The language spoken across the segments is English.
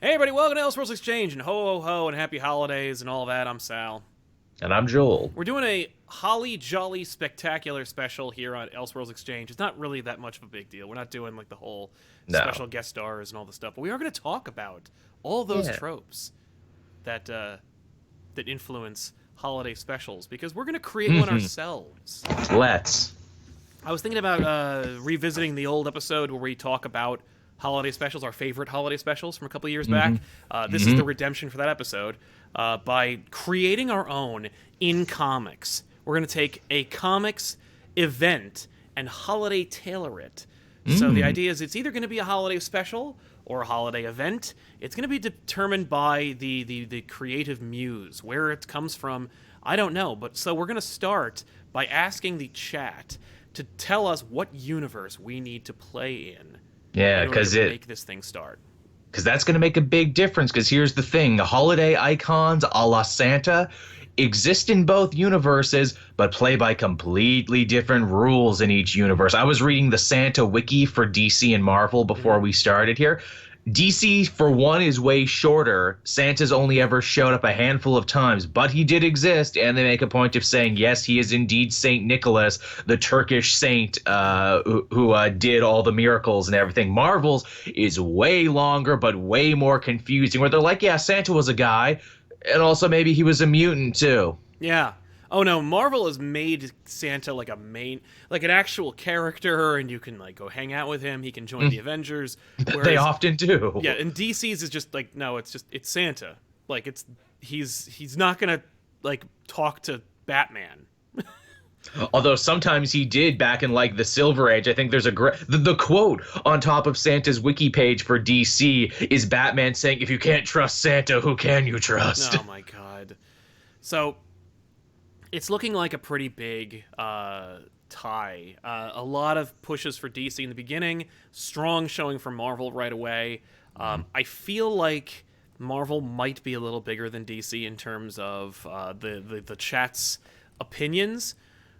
Hey everybody, welcome to Elseworlds Exchange, and ho ho ho, and happy holidays, and all that. I'm Sal. And I'm Joel. We're doing a holly jolly spectacular special here on Elseworlds Exchange. It's not really that much of a big deal. We're not doing like the whole No. special guest stars and all the stuff, but we are going to talk about all those Yeah. tropes that that influence holiday specials because we're going to create one ourselves. Let's. I was thinking about revisiting the old episode where we talk about holiday specials, our favorite holiday specials from a couple years back. This is the redemption for that episode. By creating our own in comics, we're going to take a comics event and holiday tailor it. So the idea is it's either going to be a holiday special or a holiday event. It's going to be determined by the creative muse. Where it comes from, I don't know. But so we're going to start by asking the chat to tell us what universe we need to play in Yeah, order because to make this thing start. that's going to make a big difference. Because here's the thing: holiday icons, a la Santa, exist in both universes, but play by completely different rules in each universe. I was reading the Santa wiki for DC and Marvel before we started here. DC, for one, is way shorter. Santa's only ever showed up a handful of times, but he did exist, and they make a point of saying, yes, he is indeed Saint Nicholas, the Turkish saint who did all the miracles and everything. Marvel's is way longer, but way more confusing, where they're like, yeah, Santa was a guy, and also maybe he was a mutant, too. Yeah. Oh no, Marvel has made Santa like like an actual character, and you can like go hang out with him. He can join the Avengers. They often do. Yeah, and DC's is just like no, it's Santa. Like he's not gonna like talk to Batman. Although sometimes he did back in like the Silver Age. I think there's the quote on top of Santa's wiki page for DC is Batman saying, "If you can't trust Santa, who can you trust?" Oh my god. So it's looking like a pretty big tie. A lot of pushes for DC in the beginning, strong showing for Marvel right away. I feel like Marvel might be a little bigger than DC in terms of the chat's opinions.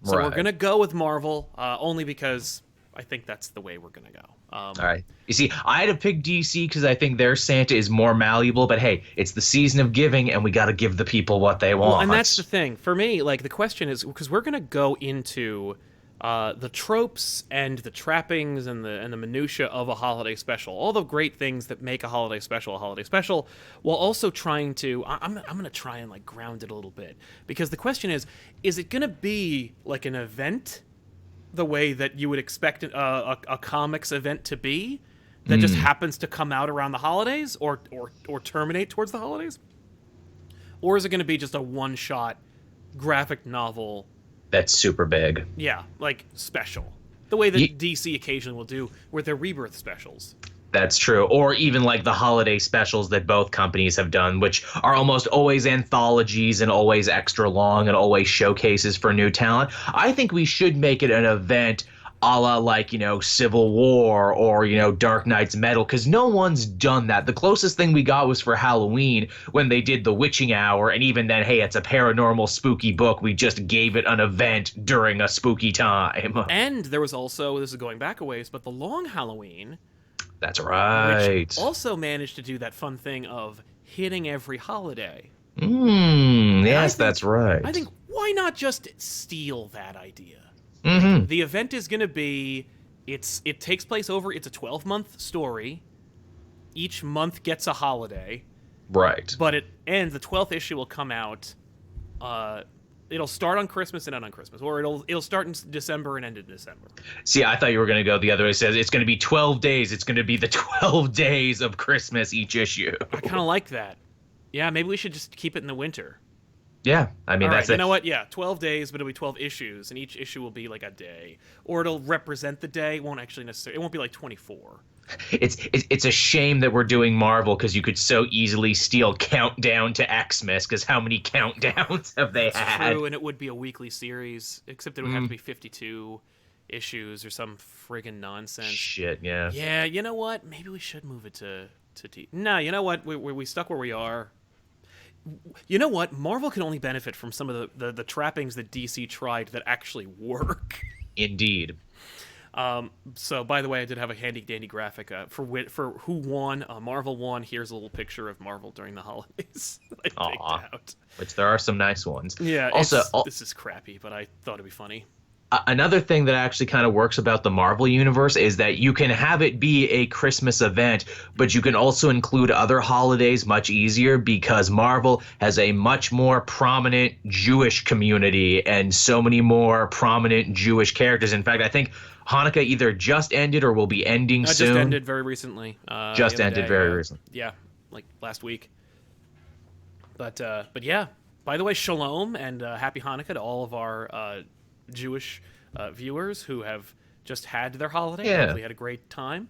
So we're Right. going to go with Marvel, only because I think that's the way we're going to go. All right. You see, I had to pick DC because I think their Santa is more malleable. But hey, it's the season of giving, and we got to give the people what they want. Well, and that's the thing. For me, like, the question is, because we're going to go into the tropes and the trappings and the minutia of a holiday special, all the great things that make a holiday special, while also trying to, I'm going to try and, like, ground it a little bit. Because the question is it going to be, like, an event the way that you would expect a comics event to be that just happens to come out around the holidays or terminate towards the holidays? Or is it going to be just a one-shot graphic novel? That's super big. Yeah, like special. The way that DC occasionally will do with their rebirth specials. That's true. Or even like the holiday specials that both companies have done, which are almost always anthologies and always extra long and always showcases for new talent. I think we should make it an event a la like, Civil War or, Dark Knight's Metal, because no one's done that. The closest thing we got was for Halloween when they did the Witching Hour, and even then, hey, it's a paranormal spooky book. We just gave it an event during a spooky time. And there was also, this is going back a ways, but the Long Halloween, That's right. which also managed to do that fun thing of hitting every holiday. Yes, that's right. I think, why not just steal that idea? Mm-hmm. The event is going to be, it takes place over, it's a 12-month story. Each month gets a holiday. Right. But it ends, the 12th issue will come out, it'll start on Christmas and end on Christmas. Or it'll start in December and end in December. See, I thought you were going to go the other way. It says it's going to be 12 days. It's going to be the 12 days of Christmas each issue. I kind of like that. Yeah, maybe we should just keep it in the winter. Yeah, I mean, All that's right, it. you know what? Yeah, 12 days, but it'll be 12 issues, and each issue will be like a day. Or it'll represent the day. It won't actually necessarily, it won't be like 24. It's a shame that we're doing Marvel because you could so easily steal Countdown to Xmas because how many countdowns have they had? True, and it would be a weekly series, except it would have to be 52 issues or some friggin' nonsense. Shit, yeah. Yeah, you know what? Maybe we should move it to No, you know what? We stuck where we are. You know what? Marvel can only benefit from some of the trappings that DC tried that actually work. Indeed. So, by the way, I did have a handy dandy graphic for who won. Marvel won. Here's a little picture of Marvel during the holidays that I picked out. Which there are some nice ones. Yeah. Also, this is crappy, but I thought it'd be funny. Another thing that actually kind of works about the Marvel universe is that you can have it be a Christmas event, but you can also include other holidays much easier because Marvel has a much more prominent Jewish community and so many more prominent Jewish characters. In fact, I think Hanukkah either just ended or will be ending soon. Just ended very recently. Just ended very recently. Yeah, like last week. But yeah. By the way, shalom and happy Hanukkah to all of our Jewish viewers who have just had their holiday. Yeah. Hopefully had a great time.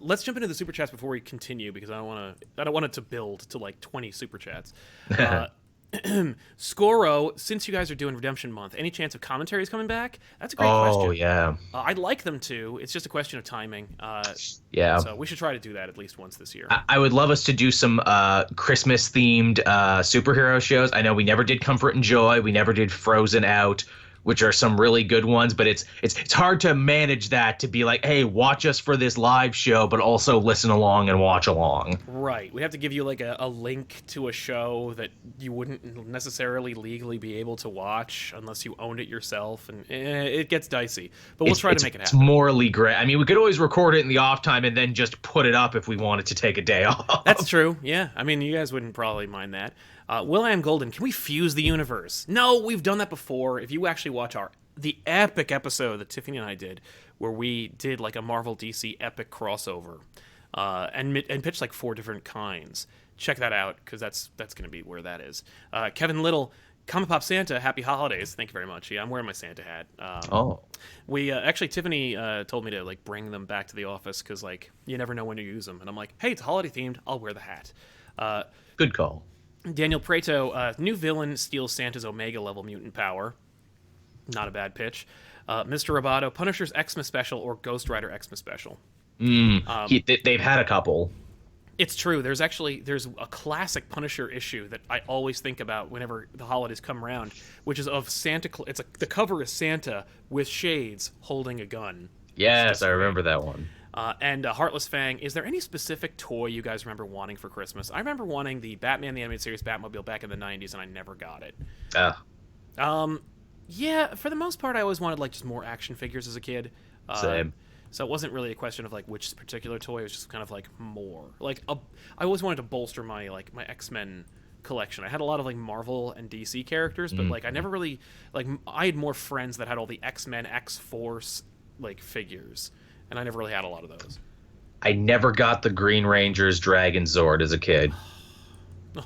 Let's jump into the super chats before we continue because I don't want it to build to like 20 super chats. Scoro, since you guys are doing Redemption Month, any chance of commentaries coming back? That's a great question. Oh, yeah. I'd like them to. It's just a question of timing. Yeah. So we should try to do that at least once this year. I would love us to do some Christmas-themed superhero shows. I know we never did Comfort and Joy. We never did Frozen Out, which are some really good ones, but it's hard to manage that to be like, hey, watch us for this live show, but also listen along and watch along. Right. We have to give you like a link to a show that you wouldn't necessarily legally be able to watch unless you owned it yourself, and it gets dicey. But we'll try to make it happen. It's morally great. I mean, we could always record it in the off time and then just put it up if we wanted to take a day off. That's true. Yeah. I mean, you guys wouldn't probably mind that. Will.i.am Golden, can we fuse the universe? No, we've done that before. If you actually watch the epic episode that Tiffany and I did, where we did like a Marvel DC epic crossover, and pitched like 4 different kinds. Check that out because that's going to be where that is. Kevin Little, ComicPOP Santa, happy holidays. Thank you very much. Yeah, I'm wearing my Santa hat. We actually Tiffany told me to like bring them back to the office because like you never know when to use them, and I'm like, hey, it's holiday themed. I'll wear the hat. Good call. Daniel Prato, new villain steals Santa's Omega level mutant power. Not a bad pitch. Mr. Roboto, Punisher's Xmas special or Ghost Rider Xmas special. They've had a couple. It's true. There's a classic Punisher issue that I always think about whenever the holidays come around, which is of Santa. The cover is Santa with shades holding a gun. Yes, I remember that one. And Heartless Fang, is there any specific toy you guys remember wanting for Christmas? I remember wanting the Batman the Animated Series Batmobile back in the 90s, and I never got it. Yeah, for the most part, I always wanted like just more action figures as a kid. Same. So it wasn't really a question of like which particular toy. It was just kind of like more. Like I always wanted to bolster my X-Men collection. I had a lot of like Marvel and DC characters, but like I never really like. I had more friends that had all the X-Men, X-Force like figures. And I never really had a lot of those. I never got the Green Ranger's Dragon Zord as a kid.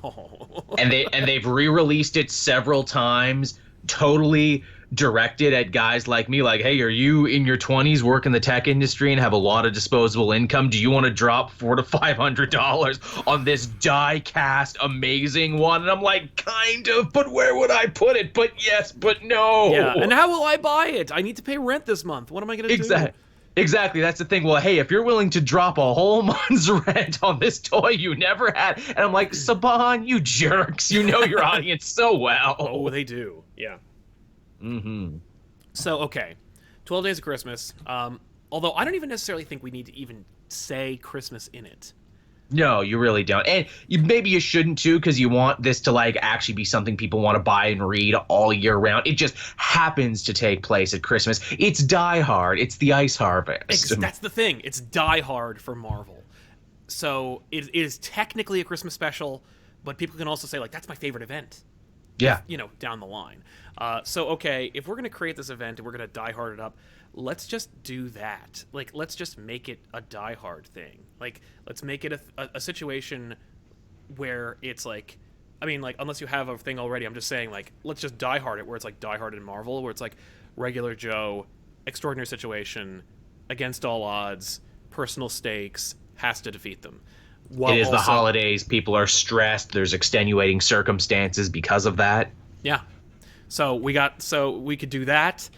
Oh. and they've re-released it several times, totally directed at guys like me. Like, hey, are you in your 20s, work in the tech industry, and have a lot of disposable income? Do you want to drop $400 to $500 on this die-cast amazing one? And I'm like, kind of, but where would I put it? But yes, but no. Yeah, and how will I buy it? I need to pay rent this month. What am I going to do? Exactly, that's the thing. Well, hey, if you're willing to drop a whole month's rent on this toy you never had, and I'm like, Saban, you jerks, you know your audience so well. Oh, they do, yeah. Mm-hmm. So, okay, 12 Days of Christmas. Although I don't even necessarily think we need to even say Christmas in it. No, you really don't. And maybe you shouldn't too, because you want this to like actually be something people want to buy and read all year round. It just happens to take place at Christmas. It's Die Hard. It's the Ice Harvest. That's the thing. It's Die Hard for Marvel. So it is technically a Christmas special, but people can also say like that's my favorite event. Yeah. You know, down the line. So okay, if we're gonna create this event and we're gonna Die Hard it up, let's just do that. Like, let's just make it a Die Hard thing. Like, let's make it a situation where it's like, I mean, like, unless you have a thing already, I'm just saying, like, let's just Die Hard it, where it's like Die Hard in Marvel, where it's like regular Joe, extraordinary situation, against all odds, personal stakes, has to defeat them. It is the holidays. People are stressed. There's extenuating circumstances because of that. Yeah. So we could do that.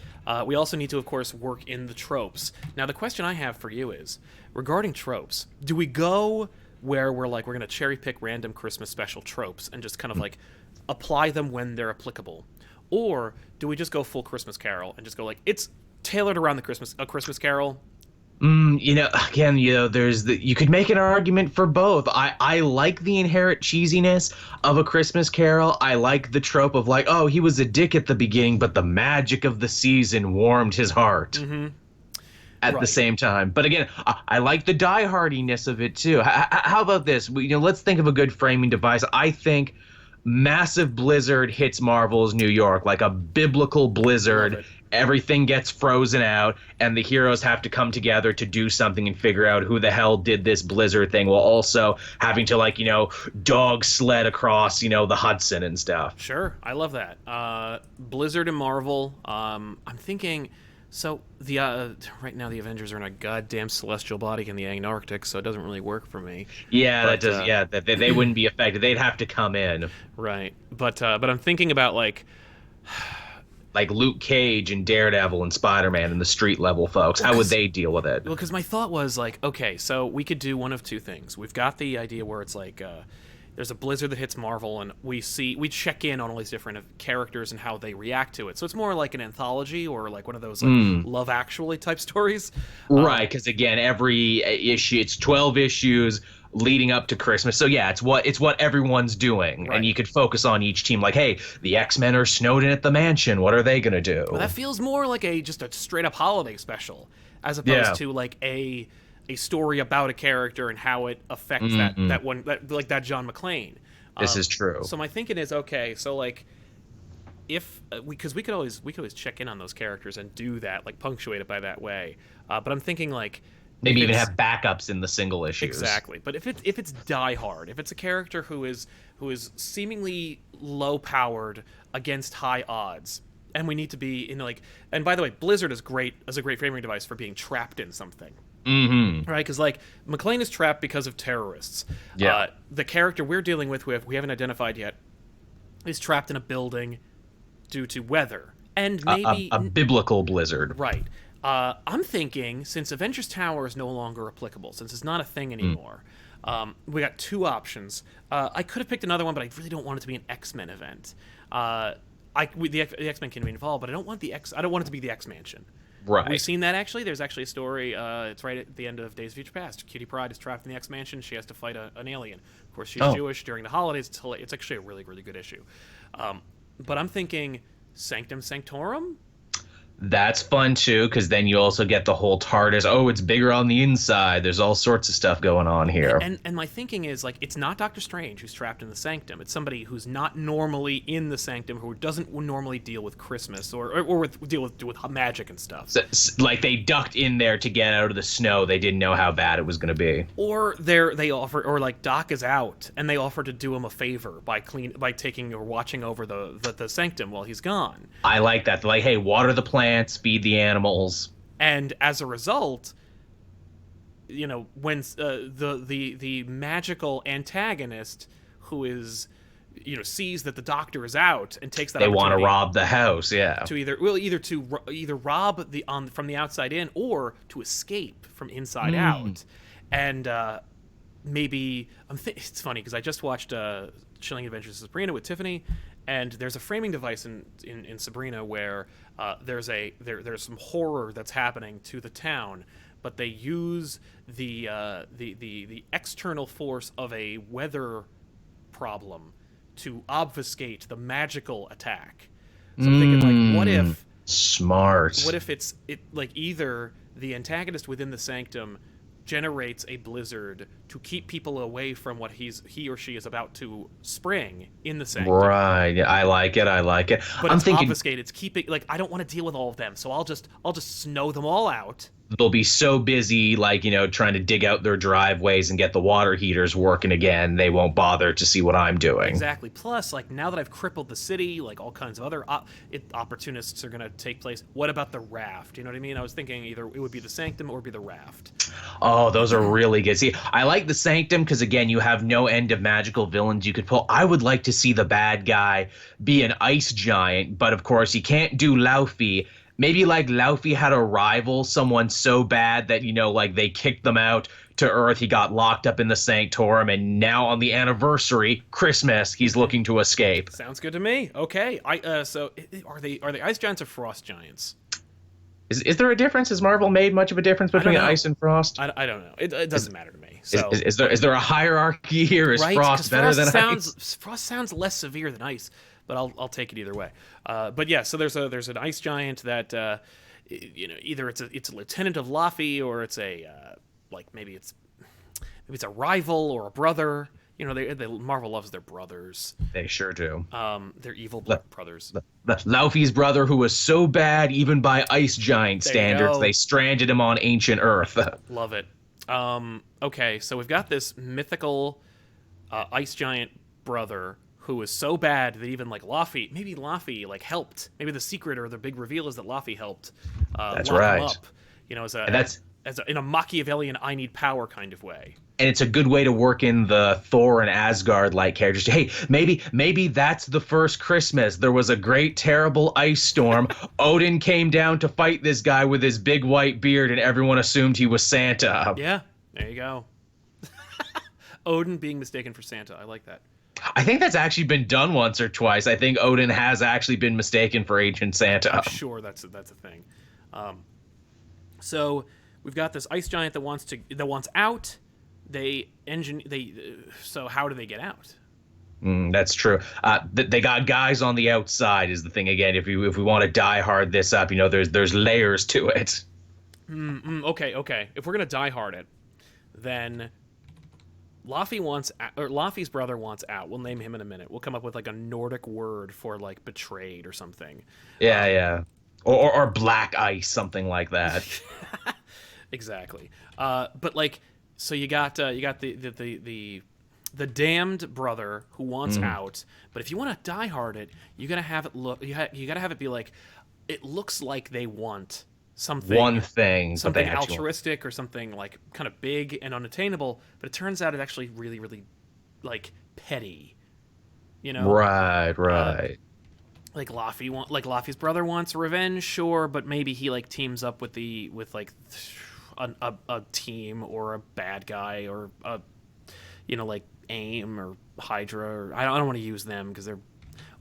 We also need to, of course, work in the tropes. Now, the question I have for you is, regarding tropes, do we go where we're going to cherry pick random Christmas special tropes and just kind of like apply them when they're applicable? Or do we just go full Christmas Carol and just go like, it's tailored around a Christmas Carol. Again, you could make an argument for both. I like the inherent cheesiness of A Christmas Carol. I like the trope of like, oh, he was a dick at the beginning, but the magic of the season warmed his heart at the same time. But again, I like the diehardiness of it too. How about this? Let's think of a good framing device. I think massive blizzard hits Marvel's New York, like a biblical blizzard. Everything gets frozen out, and the heroes have to come together to do something and figure out who the hell did this blizzard thing, while also having to, dog sled across, the Hudson and stuff. Sure, I love that. Blizzard and Marvel. I'm thinking. So right now the Avengers are in a goddamn celestial body in the Antarctic, so it doesn't really work for me. Yeah, that does. Yeah, they wouldn't be affected. They'd have to come in. Right, but I'm thinking about like Luke Cage and Daredevil and Spider-Man and the street level folks. How would they deal with it? Well, because my thought was like, okay, so we could do one of two things. We've got the idea where it's like there's a blizzard that hits Marvel, and we check in on all these different characters and how they react to it. So it's more like an anthology or like one of those Love Actually type stories. Right, because again, every issue, it's 12 issues leading up to Christmas. So yeah, it's what everyone's doing. Right. And you could focus on each team like, hey, the X-Men are snowed in at the mansion. What are they going to do? Well, that feels more like just a straight up holiday special as opposed to like a story about a character and how it affects that John McClane. This is true. So my thinking is, okay, so like if because we could always check in on those characters and do that, like punctuate it by that way. But I'm thinking like maybe even have backups in the single issues. Exactly. But if it's Die Hard, if it's a character who is seemingly low powered against high odds, and we need to be in like, and by the way, Blizzard is a great framing device for being trapped in something. Mm-hmm. Right, because like McClane is trapped because of terrorists. Yeah. The character we're dealing with we haven't identified yet is trapped in a building due to weather and maybe a biblical blizzard. Right. I'm thinking, since Avengers Tower is no longer applicable, since it's not a thing anymore, we got two options. I could have picked another one, but I really don't want it to be an X-Men event. The X-Men can be involved, but I don't want I don't want it to be the X-Mansion. Right. We've seen that actually. There's actually a story. It's right at the end of Days of Future Past. Cutie Pride is trapped in the X-Mansion. She has to fight an alien. Of course, she's Jewish during the holidays. It's actually a really, really good issue. But I'm thinking Sanctum Sanctorum. That's fun too, because then you also get the whole TARDIS. Oh, it's bigger on the inside. There's all sorts of stuff going on here. And my thinking is like, it's not Doctor Strange who's trapped in the Sanctum. It's somebody who's not normally in the Sanctum, who doesn't normally deal with Christmas or deal with magic and stuff. So, like they ducked in there to get out of the snow. They didn't know how bad it was going to be. Or they offer, or like Doc is out and they offer to do him a favor by taking or watching over the Sanctum while he's gone. I like that. They're like, hey, water the plants, feed the animals, and as a result, when the magical antagonist who is sees that the doctor is out and takes that they want to rob the house, to either rob from the outside in or to escape from inside out. And maybe it's funny because I just watched Chilling Adventures of Sabrina with Tiffany, and there's a framing device in Sabrina where there's some horror that's happening to the town, but they use the external force of a weather problem to obfuscate the magical attack. So I'm thinking, like, what if it's like either the antagonist within the Sanctum generates a blizzard to keep people away from what he or she is about to spring in the Sanctum. Right. I like it. But it's obfuscated. It's keeping, like, I don't want to deal with all of them, so I'll just snow them all out. They'll be so busy, like, trying to dig out their driveways and get the water heaters working again, they won't bother to see what I'm doing. Exactly. Plus, like, now that I've crippled the city, like, all kinds of other opportunists are going to take place. What about the raft? You know what I mean? I was thinking either it would be the Sanctum or it would be the raft. Oh, those are really good. See, I like the Sanctum because, again, you have no end of magical villains you could pull. I would like to see the bad guy be an ice giant, but, of course, you can't do Laufey. Maybe like Laufey had a rival, someone so bad that, like they kicked them out to Earth. He got locked up in the Sanctorum, and now on the anniversary, Christmas, he's looking to escape. Sounds good to me. Okay. So are they ice giants or frost giants? Is there a difference? Has Marvel made much of a difference between ice and frost? I don't know. It doesn't matter to me. So is there a hierarchy here? Is right? frost better than ice? Frost sounds less severe than ice, but I'll take it either way. But yeah, so there's an ice giant that either it's a lieutenant of Laffy, or it's a maybe it's a rival or a brother. Marvel loves their brothers. They sure do. They're evil brothers. Laufey's brother, who was so bad even by ice giant standards, they stranded him on ancient Earth. Love it. Okay, so we've got this mythical ice giant brother who is so bad that even maybe Laffy helped. Maybe the secret or the big reveal is that Laffy helped. That's lock right. Him up, in a Machiavellian I need power kind of way. And it's a good way to work in the Thor and Asgard like characters. Hey, maybe that's the first Christmas. There was a great terrible ice storm. Odin came down to fight this guy with his big white beard, and everyone assumed he was Santa. Yeah, there you go. Odin being mistaken for Santa. I like that. I think that's actually been done once or twice. I think Odin has actually been mistaken for ancient Santa. I'm sure that's a thing. So we've got this ice giant that wants out. So how do they get out? That's true. They got guys on the outside is the thing. Again, if we want to die hard this up, there's layers to it. Okay. If we're gonna die hard it, then Laffy's brother wants out. We'll name him in a minute. We'll come up with a Nordic word for betrayed or something. Yeah. Or black ice, something like that. Exactly. But so you got the damned brother who wants out. But if you want to die hard it, you gotta have it look. You gotta have it be it looks like they want something. One thing, something altruistic or something kind of big and unattainable. But it turns out it's actually really, really petty. Right. Laffy's brother wants revenge, sure, but maybe he teams up with a team or a bad guy or AIM or Hydra. Or I don't want to use them because they're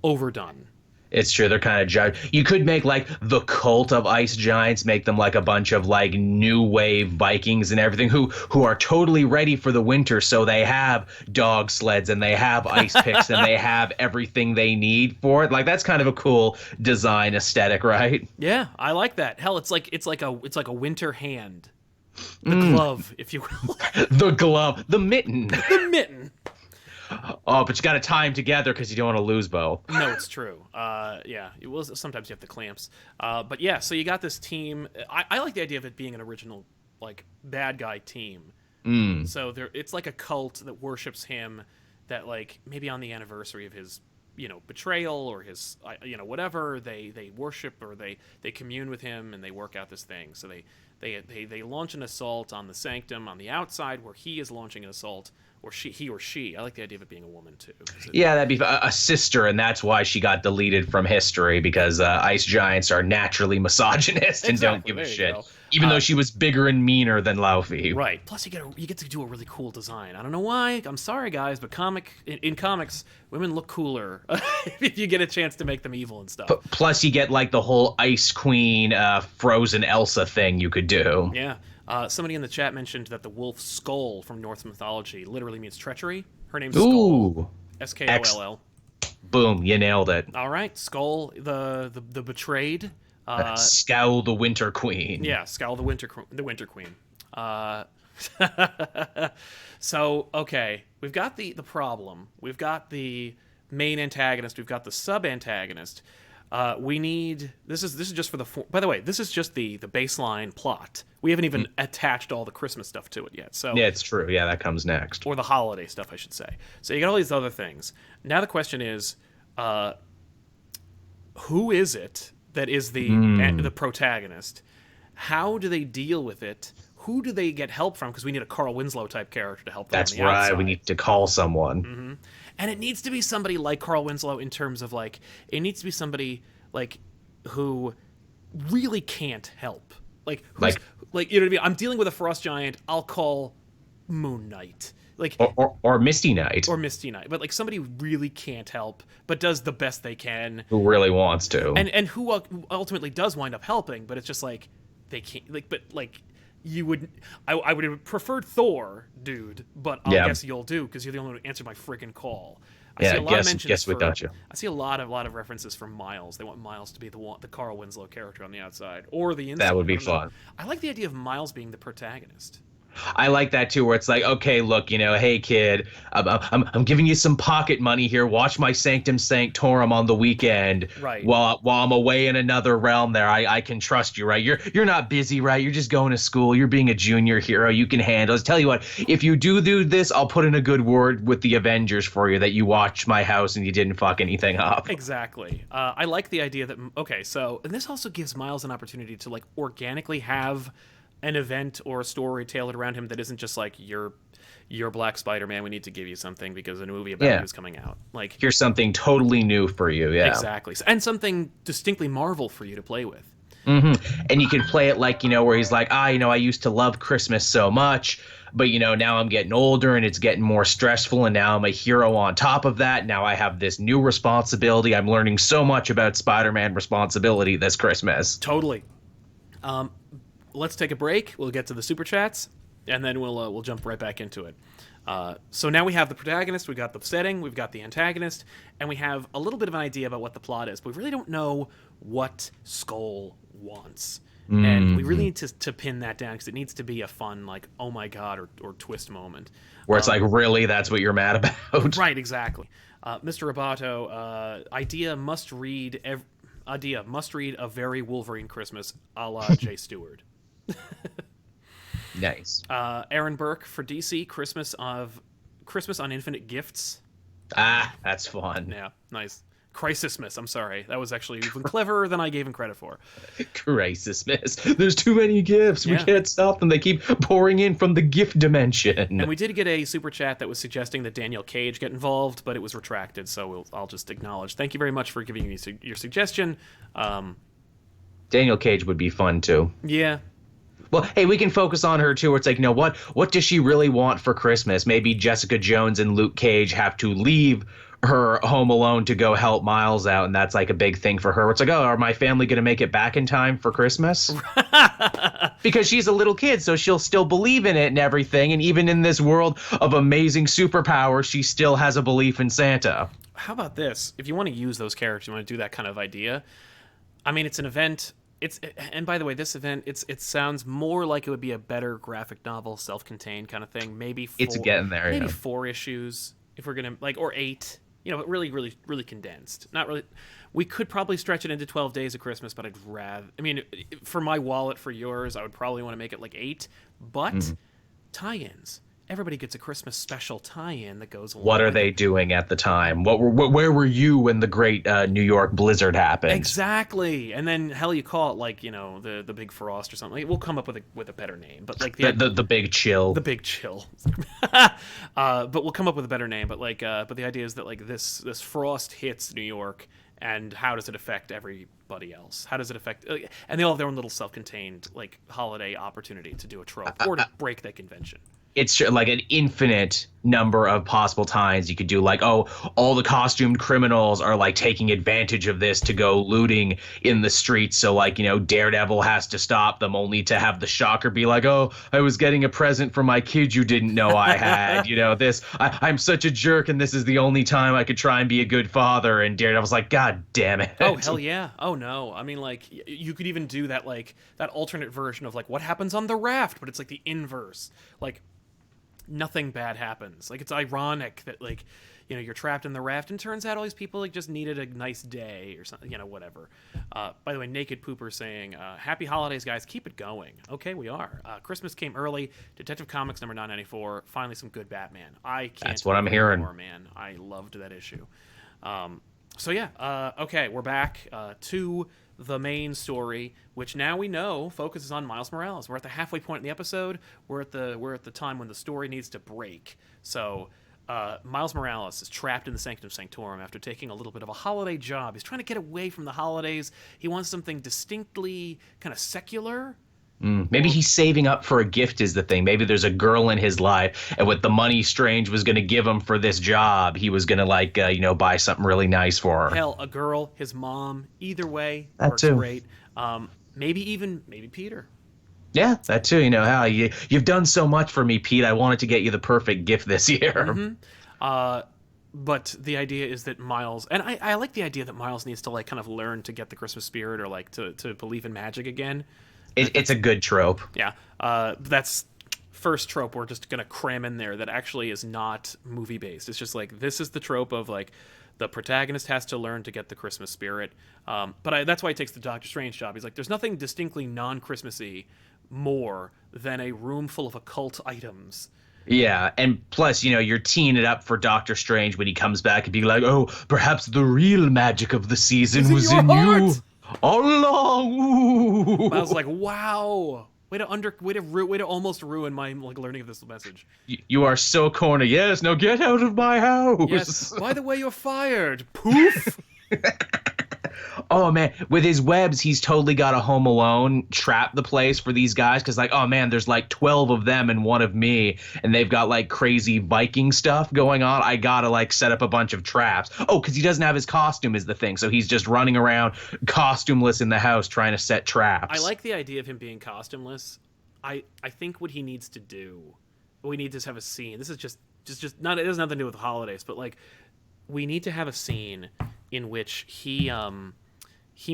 overdone. It's true. They're kind of judged. You could make the cult of ice giants, make them a bunch of new wave Vikings and everything who are totally ready for the winter. So they have dog sleds and they have ice picks and they have everything they need for it. That's kind of a cool design aesthetic, right? Yeah, I like that. Hell, it's like a winter hand. The glove, if you will. The glove. The mitten. The mitten. Oh, but you got to tie them together because you don't want to lose both. No, it's true. Yeah, it was. Sometimes you have the clamps. But yeah, so you got this team. I like the idea of it being an original, bad guy team. So it's like a cult that worships him. That maybe on the anniversary of his, betrayal or his, whatever, they worship or they commune with him and they work out this thing. So they launch an assault on the sanctum on the outside where he is launching an assault. Or he or she. I like the idea of it being a woman, too. Yeah, that'd be a sister, and that's why she got deleted from history, because ice giants are naturally misogynist and don't give a shit. Even though she was bigger and meaner than Laufey. Right. Plus, you get to do a really cool design. I don't know why. I'm sorry, guys, but in comics, women look cooler if you get a chance to make them evil and stuff. Plus, you get the whole Ice Queen, Frozen Elsa thing you could do. Yeah. Somebody in the chat mentioned that the wolf skull from Norse mythology literally means treachery. Her name's Skull. Skoll. Boom, you nailed it. All right, Skull, the betrayed. Scowl the Winter Queen. Yeah, Scowl the Winter Queen. So, okay, we've got the problem. We've got the main antagonist. We've got the sub-antagonist. We need this is just for the by the way, this is just the baseline plot. We haven't even attached all the Christmas stuff to it yet. So yeah, it's true. Yeah, that comes next. Or the holiday stuff, I should say. So you got all these other things. Now the question is, who is it that is the protagonist? How do they deal with it? Who do they get help from? Because we need a Carl Winslow type character to help them. That's on the right. outside. We need to call someone. Mm-hmm. And it needs to be somebody like Carl Winslow in terms of it needs to be somebody who really can't help. You know what I mean? I'm dealing with a frost giant. I'll call Moon Knight. Or Misty Knight. Or Misty Knight. But somebody who really can't help, but does the best they can. Who really wants to. And who ultimately does wind up helping, but it's just they can't but you would I would have preferred Thor, dude, but I Yeah. guess you'll do because you're the only one who answered my freaking call. I Yeah, see a lot of guess mentions without you. I see a lot of references from Miles. They want Miles to be the Carl Winslow character on the outside or the inside. That would be I don't know. fun. I like the idea of Miles being the protagonist. I like that too, where it's like, okay, look, hey kid, I'm giving you some pocket money here. Watch my Sanctum Sanctorum on the weekend, Right. While I'm away in another realm. There, I can trust you, right? You're not busy, right? You're just going to school. You're being a junior hero. You can handle it. Tell you what, if you do this, I'll put in a good word with the Avengers for you that you watched my house and you didn't fuck anything up. Exactly. I like the idea that and this also gives Miles an opportunity to organically have an event or a story tailored around him that isn't just you're Black Spider-Man, we need to give you something because a new movie about you is coming out. Here's something totally new for you, yeah. Exactly. And something distinctly Marvel for you to play with. Mm-hmm. And you can play it where he's like, I used to love Christmas so much, but now I'm getting older and it's getting more stressful, and now I'm a hero on top of that. Now I have this new responsibility. I'm learning so much about Spider-Man responsibility this Christmas. Totally. Let's take a break. We'll get to the super chats, and then we'll jump right back into it. So now we have the protagonist, we got the setting, we've got the antagonist, and we have a little bit of an idea about what the plot is. But we really don't know what Skull wants. And we really need to pin that down because it needs to be a fun, oh my god, or twist moment. Where it's really, that's what you're mad about? Right, exactly. Mr. Roboto, Idea must read A Very Wolverine Christmas, a la Jay Stewart. Nice. Aaron Burke for DC, Christmas on Infinite Gifts. That's fun. Yeah, nice. Crisismas, I'm sorry. That was actually even cleverer than I gave him credit for. Crisismas. There's too many gifts. We can't stop them. They keep pouring in from the gift dimension. And we did get a super chat that was suggesting that Daniel Cage get involved, but it was retracted, so I'll just acknowledge. Thank you very much for giving me your suggestion. Daniel Cage would be fun, too. Yeah. Well, hey, we can focus on her, too. Where it's what does she really want for Christmas? Maybe Jessica Jones and Luke Cage have to leave her home alone to go help Miles out, and that's a big thing for her. It's are my family going to make it back in time for Christmas? Because she's a little kid, so she'll still believe in it and everything, and even in this world of amazing superpowers, she still has a belief in Santa. How about this? If you want to use those characters, you want to do that kind of idea. I mean, it's an event. And by the way, this event, it sounds more like it would be a better graphic novel, self-contained kind of thing. Maybe it's getting there. Maybe 4 issues if we're gonna or 8. But really, really, really condensed. Not really. We could probably stretch it into 12 days of Christmas, but I'd rather. I mean, for my wallet, for yours, I would probably want to make it 8. But tie-ins. Everybody gets a Christmas special tie-in that goes along. What are they doing at the time? Where were you when the great New York blizzard happened? Exactly. And then hell, you call it the Big Frost or something. We'll come up with a better name, but the Big Chill. The Big Chill. But we'll come up with a better name. But but the idea is that this frost hits New York, and how does it affect everybody else? How does it affect? And they all have their own little self-contained holiday opportunity to do a trope or to break that convention. It's an infinite number of possible times you could do all the costumed criminals are taking advantage of this to go looting in the streets, so Daredevil has to stop them, only to have the Shocker be oh, I was getting a present for my kid you didn't know I had. I'm such a jerk and this is the only time I could try and be a good father, and Daredevil's god damn it. Oh hell yeah. Oh no. I mean you could even do that that alternate version of what happens on the raft, but it's the inverse. Nothing bad happens. It's ironic that you're trapped in the raft, and turns out all these people just needed a nice day or something, whatever. By the way, Naked Pooper saying, happy holidays, guys. Keep it going. Okay, we are. Christmas came early. Detective Comics number 994. Finally, some good Batman. I can't. That's what I'm hearing. More, man. I loved that issue. So yeah. Okay, we're back to the main story, which now we know focuses on Miles Morales. We're at the halfway point in the episode. We're at the time when the story needs to break. So Miles Morales is trapped in the Sanctum Sanctorum after taking a little bit of a holiday job. He's trying to get away from the holidays. He wants something distinctly kind of secular. Maybe he's saving up for a gift is the thing. Maybe there's a girl in his life, and with the money Strange was going to give him for this job, he was going to buy something really nice for her. Hell, a girl, his mom, either way, that works too. Great. Maybe Peter. Yeah, that too. You know how you've done so much for me, Pete. I wanted to get you the perfect gift this year. Uh, but the idea is that Miles, and I like the idea that Miles needs to like kind of learn to get the Christmas spirit or like to believe in magic again. It's That's a good trope. yeah. That's first trope we're just gonna cram in there that actually is not movie based. It's just like this is the trope of like the protagonist has to learn to get the Christmas spirit. That's why he takes the Doctor Strange job. He's like, there's nothing distinctly non-Christmassy more than a room full of occult items. Yeah, and plus, you're teeing it up for Doctor Strange when he comes back and be like, "Oh, perhaps the real magic of the season was in you Heart! all along." Ooh. I was like, wow. Way to almost ruin my like learning of this message. You are so corny. Yes, now get out of my house. Yes. By the way, you're fired. Poof. Oh man, with his webs, he's totally got a Home Alone trap the place for these guys because like, oh man, there's like 12 of them and one of me, and they've got like crazy Viking stuff going on. I gotta like set up a bunch of traps. Oh, because he doesn't have his costume is the thing, so he's just running around costumeless in the house trying to set traps. I like the idea of him being costumeless. I think what he needs to do, we need to have a scene. This is just not. It has nothing to do with the holidays, but like, we need to have a scene in which he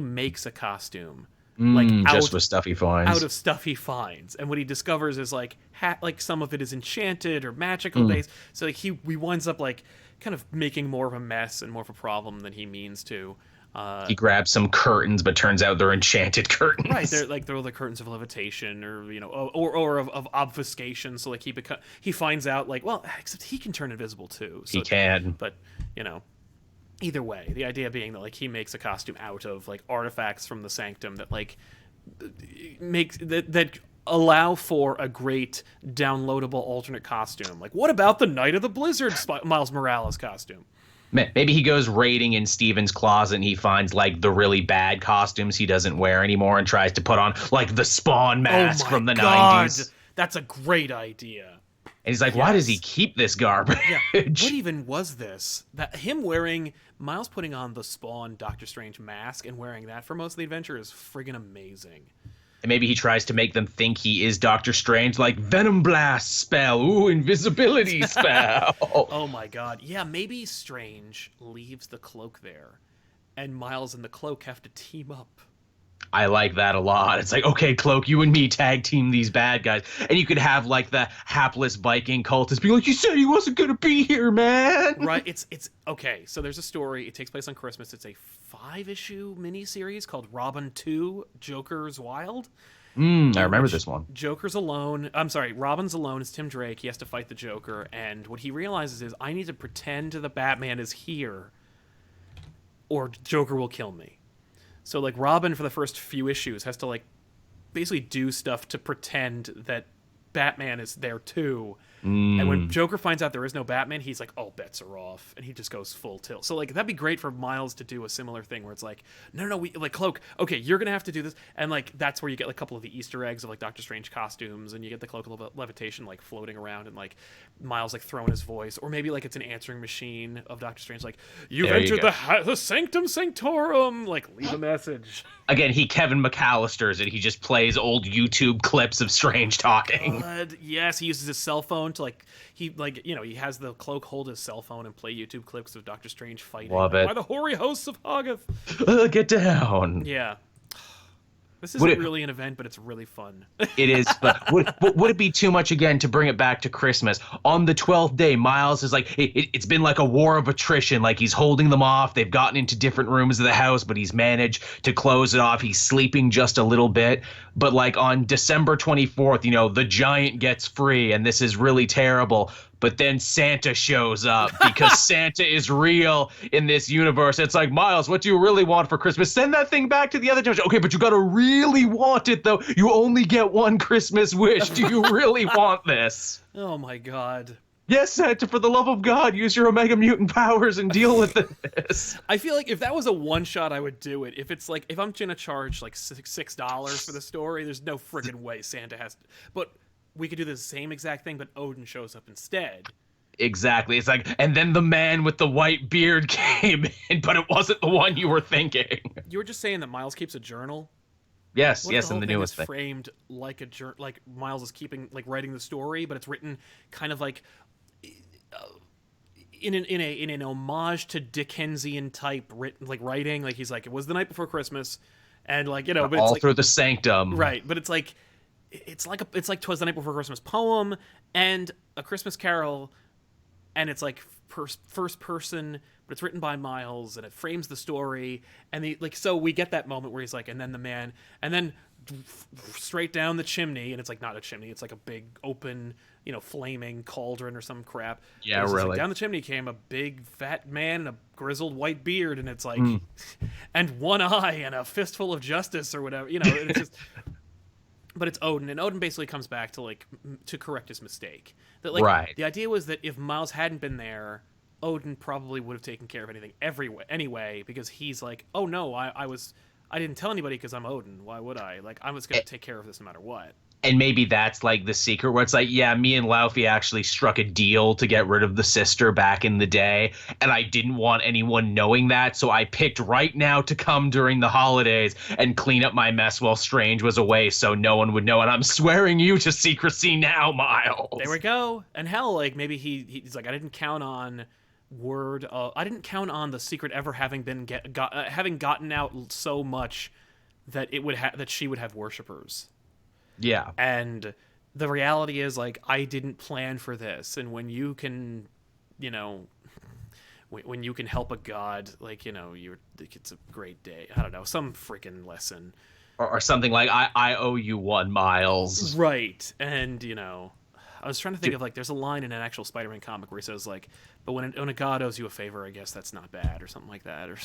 makes a costume like just with stuff he finds. out of stuff he finds, and what he discovers is like like some of it is enchanted or magical based. So like he winds up like kind of making more of a mess and more of a problem than he means to. He grabs some curtains, but turns out they're enchanted curtains. Right, they're the curtains of levitation, or or of obfuscation. So like he finds out like, well, except he can turn invisible too. So, he can, but either way, the idea being that like he makes a costume out of like artifacts from the sanctum that like makes that allow for a great downloadable alternate costume. Like, what about the Night of the Blizzard Miles Morales costume? Maybe he goes raiding in Steven's closet and he finds like the really bad costumes he doesn't wear anymore and tries to put on like the Spawn mask from the 90s. That's a great idea. And he's like, why does he keep this garbage? Yeah. What even was this? That him wearing Miles putting on the Spawn Doctor Strange mask and wearing that for most of the adventure is friggin' amazing. And maybe he tries to make them think he is Doctor Strange, like Venom Blast spell, ooh, invisibility spell. Oh my god. Yeah, maybe Strange leaves the cloak there, and Miles and the cloak have to team up. I like that a lot. It's like, okay, Cloak, you and me tag team these bad guys. And you could have like the hapless Viking cultist be like, you said he wasn't going to be here, man. Right. It's okay. So there's a story. It takes place on Christmas. It's a 5-issue miniseries called Robin 2 Joker's Wild. I remember this one. Joker's alone. I'm sorry, Robin's alone. It's Tim Drake. He has to fight the Joker. And what he realizes is, I need to pretend the Batman is here, or Joker will kill me. So, like, Robin, for the first few issues, has to, like, basically do stuff to pretend that Batman is there, too. And when Joker finds out there is no Batman, he's like, all bets are off. And he just goes full tilt. So, like, that'd be great for Miles to do a similar thing where it's like, no, we, like, Cloak, okay, you're going to have to do this. And, like, that's where you get, like, a couple of the Easter eggs of, like, Doctor Strange costumes. And you get the Cloak of Levitation, like, floating around. And, like, Miles, like, throwing his voice. Or maybe, like, it's an answering machine of Doctor Strange, like, you've entered the Sanctum Sanctorum. Like, leave a message. Again, he Kevin McAllister's it. He just plays old YouTube clips of Strange talking. Yes, he uses his cell phone to like he has the Cloak hold his cell phone and play YouTube clips of Doctor Strange fighting it. by the hoary hosts of Hoggoth. Get down. Yeah. This isn't really an event, but it's really fun. It is, but would it be too much again to bring it back to Christmas? On the 12th day, Miles is like, it's been like a war of attrition. Like, he's holding them off. They've gotten into different rooms of the house, but he's managed to close it off. He's sleeping just a little bit. But like on December 24th, the giant gets free, and this is really terrible. But then Santa shows up because Santa is real in this universe. It's like, Miles, what do you really want for Christmas? Send that thing back to the other dimension. Okay, but you gotta really want it, though. You only get one Christmas wish. Do you really want this? Oh, my God. Yes, Santa, for the love of God, use your Omega Mutant powers and deal with this. I feel like if that was a one-shot, I would do it. If it's like, if I'm gonna charge like $6 for the story, there's no friggin' way Santa has to. But we could do the same exact thing, but Odin shows up instead. Exactly. It's like, and then the man with the white beard came in, but it wasn't the one you were thinking. You were just saying that Miles keeps a journal? Yes, What if the yes, whole in the thing is newest thing. framed like like Miles is keeping like writing the story, but it's written kind of like in an homage to Dickensian type writing. Like he's like, it was the night before Christmas, and like but it's All like through the sanctum. right, but it's like 'Twas the Night Before Christmas poem and A Christmas Carol, and it's like first person, but it's written by Miles and it frames the story, and so we get that moment where he's like, and then the man, and then straight down the chimney, and it's like not a chimney, it's like a big open flaming cauldron or some crap. Yeah, It's really. like down the chimney came a big fat man and a grizzled white beard, and it's like and one eye and a fistful of justice or whatever, it's just but it's Odin, and Odin basically comes back to to correct his mistake. That Right. the idea was that if Miles hadn't been there, Odin probably would have taken care of anything anyway, because he's like, oh no, I didn't tell anybody because I'm Odin. Why would I? Like, I was going to take care of this no matter what. And maybe that's like the secret where it's like, yeah, me and Laufey actually struck a deal to get rid of the sister back in the day, and I didn't want anyone knowing that, so I picked right now to come during the holidays and clean up my mess while Strange was away so no one would know, and I'm swearing you to secrecy now, Miles. There we go. And hell, like, maybe he's like, I didn't count on I didn't count on the secret ever having been having gotten out so much that that she would have worshippers. Yeah. And the reality is, like, I didn't plan for this. And when you can, when you can help a god, like, it's a great day. I don't know, some freaking lesson. Or something like, I owe you one, Miles. Right. And, I was trying to think of, like, there's a line in an actual Spider-Man comic where he says, like, but when a god owes you a favor, I guess that's not bad, or something like that. Or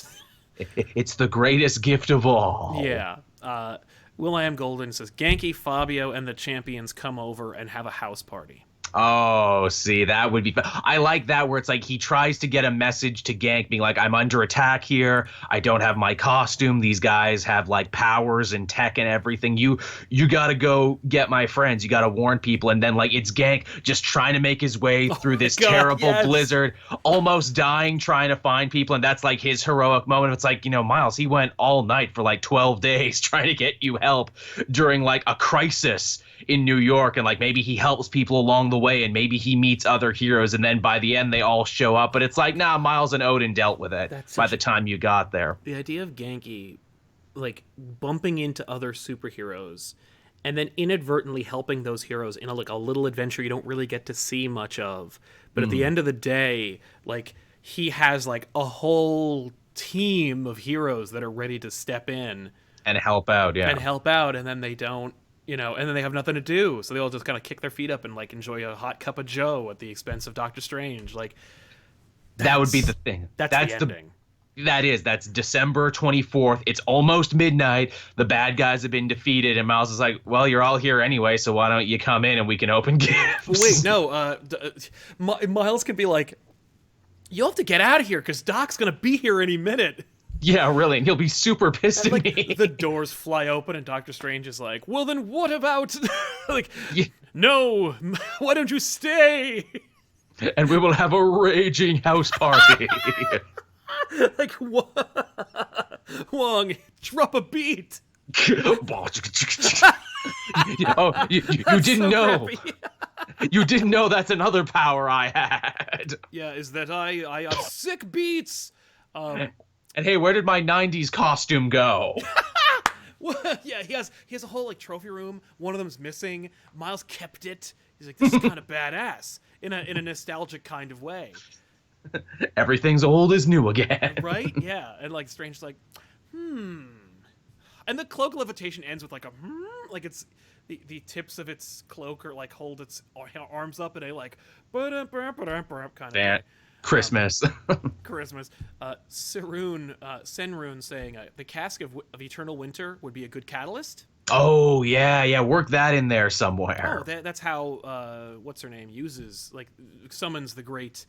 It's the greatest gift of all. yeah. Will.i.am Golden says, Genki, Fabio, and the champions come over and have a house party. Oh, see, that would be fun. I like that where it's like he tries to get a message to Gank being like, I'm under attack here. I don't have my costume. These guys have like powers and tech and everything. You got to go get my friends. You got to warn people. And then like it's Gank just trying to make his way through this terrible blizzard, almost dying, trying to find people. And that's like his heroic moment. It's like, Miles, he went all night for like 12 days trying to get you help during like a crisis in New York, and like maybe he helps people along the way, and maybe he meets other heroes, and then by the end they all show up, but it's like, nah, Miles and Odin dealt with it by the time you got there. The idea of Genki like bumping into other superheroes and then inadvertently helping those heroes in a little adventure you don't really get to see much of, but at the end of the day, like, he has like a whole team of heroes that are ready to step in and help out, and then they don't, and then they have nothing to do, so they all just kind of kick their feet up and like enjoy a hot cup of joe at the expense of Doctor Strange. Like, that would be the thing. That's the ending. That's December 24th. It's almost midnight. The bad guys have been defeated, and Miles is like, well, you're all here anyway, so why don't you come in and we can open gifts? Wait, no. Miles can be like, you'll have to get out of here because Doc's going to be here any minute. Yeah, really, and he'll be super pissed at like, me. The doors fly open, and Doctor Strange is like, well, then what about... like, yeah. No, why don't you stay? And we will have a raging house party. Like, what? Wong, drop a beat. You didn't know. You didn't know that's another power I had. Yeah, is that I have sick beats. And hey, where did my 90s costume go? Well, yeah, he has a whole like trophy room. One of them's missing. Miles kept it. He's like, this is kind of badass in a nostalgic kind of way. Everything's old is new again. Right? Yeah. And like Strange's like, And the cloak levitation ends with like a like it's the tips of its cloak are like hold its arms up in a like kind of Christmas. Christmas. Senrune saying the cask of eternal winter would be a good catalyst. Oh yeah, work that in there somewhere. Oh, that's how what's her name summons the great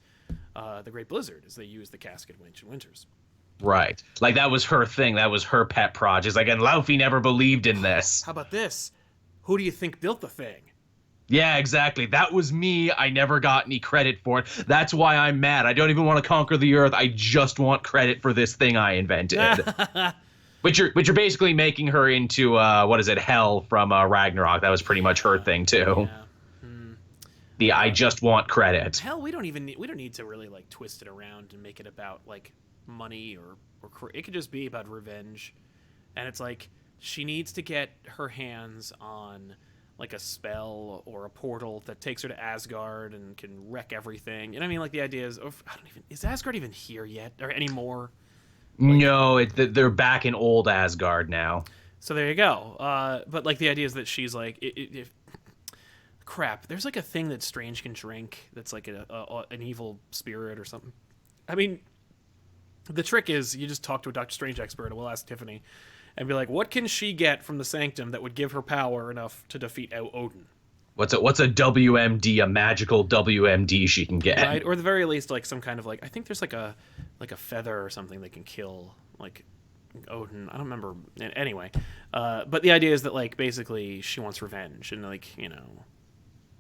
blizzard, as they use the cask of ancient winters. Right, like that was her thing. That was her pet project. Like, and Laufey never believed in this. How about this? Who do you think built the thing? Yeah, exactly. That was me. I never got any credit for it. That's why I'm mad. I don't even want to conquer the earth. I just want credit for this thing I invented. Which you're basically making her into what is it, Hell from Ragnarok. That was pretty much her thing too. Yeah. The I just want credit. Hell, we don't need to really like twist it around and make it about like money or it could just be about revenge. And it's like she needs to get her hands on like a spell or a portal that takes her to Asgard and can wreck everything. You know what I mean? Like the idea is, is Asgard even here yet or anymore? Like, no, they're back in old Asgard now. So there you go. But like the idea is that she's like, if crap, there's like a thing that Strange can drink that's like an evil spirit or something. I mean, the trick is you just talk to a Doctor Strange expert, and we'll ask Tiffany, and be like, what can she get from the Sanctum that would give her power enough to defeat Odin? What's a WMD, a magical WMD she can get? Right, or at the very least, like some kind of like, I think there's like a feather or something that can kill like Odin. I don't remember. Anyway, but the idea is that like basically she wants revenge, and like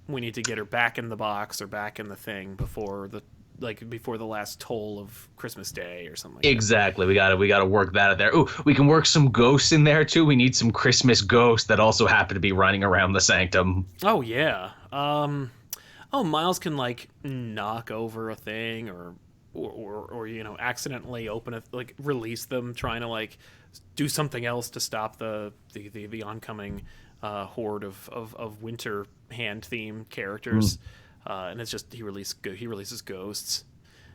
we need to get her back in the box or back in the thing before the last toll of Christmas Day or something like exactly. That. We gotta work that out there. Ooh, we can work some ghosts in there too. We need some Christmas ghosts that also happen to be running around the Sanctum. Oh yeah. Miles can like knock over a thing or accidentally release them trying to like do something else to stop the oncoming horde of winter hand theme characters. And it's just he releases ghosts.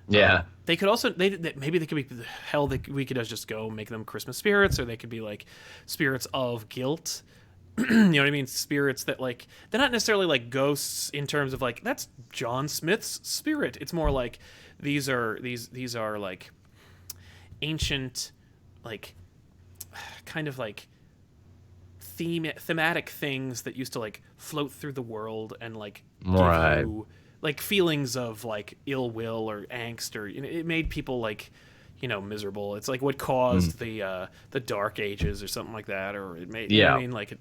Yeah. They could also maybe they could be we could just go make them Christmas spirits, or they could be like spirits of guilt. You know what I mean? Spirits that like they're not necessarily like ghosts in terms of like that's John Smith's spirit. It's more like these are like ancient like kind of like thematic things that used to like float through the world and like give you like feelings of like ill will or angst, or it made people like miserable. It's like what caused the Dark Ages or something like that, or it made I mean like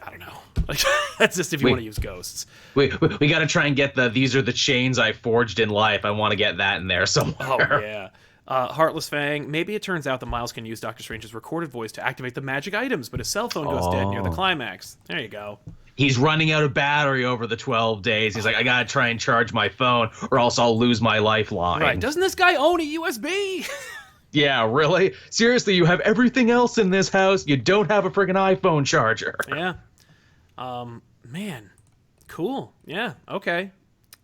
I don't know. Like that's just if you want to use ghosts. We got to try and get these are the chains I forged in life. I want to get that in there somewhere. Oh yeah. Heartless Fang. Maybe it turns out that Miles can use Doctor Strange's recorded voice to activate the magic items, but his cell phone goes dead near the climax. There you go. He's running out of battery over the 12 days. He's like, I gotta try and charge my phone, or else I'll lose my lifeline. Right. Doesn't this guy own a USB? Yeah, really? Seriously, you have everything else in this house. You don't have a friggin' iPhone charger. Yeah. Man. Cool. Yeah. Okay.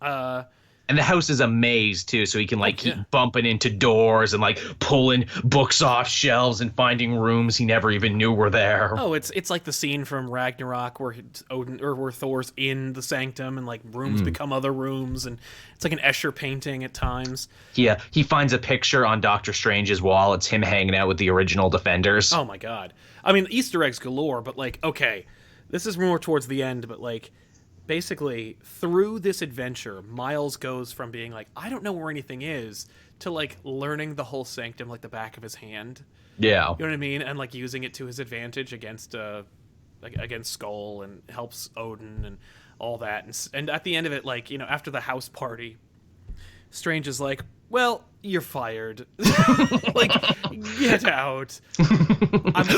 And the house is a maze, too, so he can, keep bumping into doors and, pulling books off shelves and finding rooms he never even knew were there. Oh, it's like the scene from Ragnarok where where Thor's in the Sanctum and, rooms become other rooms, and it's like an Escher painting at times. Yeah, he finds a picture on Doctor Strange's wall. It's him hanging out with the original Defenders. Oh, my God. I mean, Easter eggs galore, but, okay, this is more towards the end, but, basically, through this adventure, Miles goes from being like, I don't know where anything is, to learning the whole Sanctum like the back of his hand. Yeah. You know what I mean? And using it to his advantage against Skull, and helps Odin and all that. And at the end of it, after the house party, Strange is like, well, you're fired. Get out.